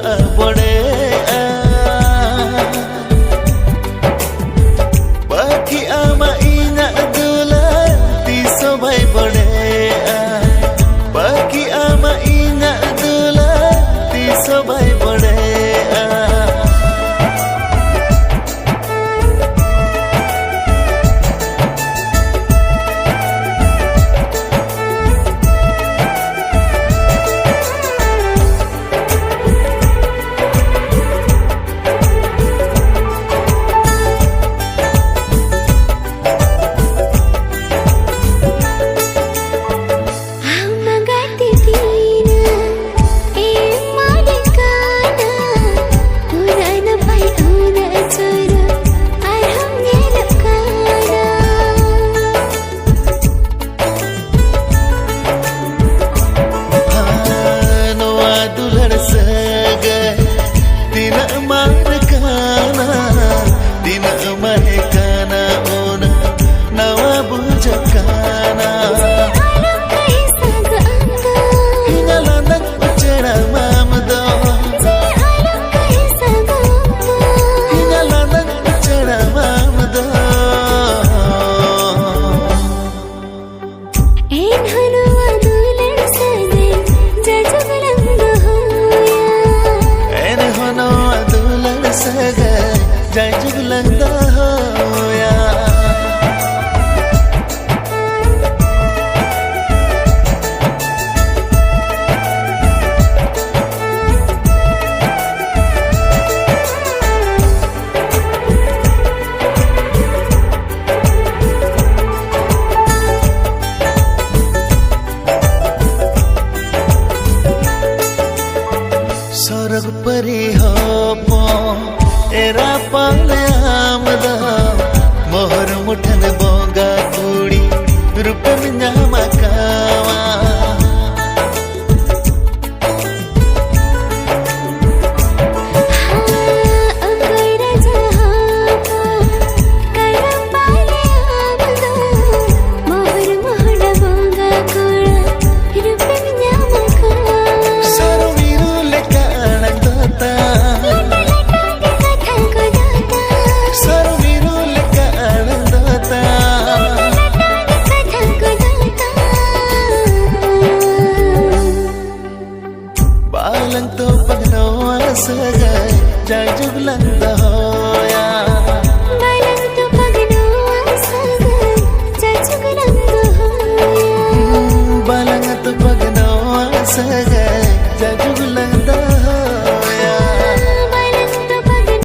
बड़े बाकी आमा इना दुला तीसो भाई बड़े बाकी आमा इना दुला तीसो भाई बड़े जय जुगलंदा होया स्वर्ग परी हो एरा पाले आमदा मोहर मुठन बोगा कुड़ी रूप मिंजा मकावा बालंग तो पगनो सगाई जय जुगलंदा होया बालंग तो पगनो सगाई जय जुगलंदा होया बालंग तो पगनो सगाई जय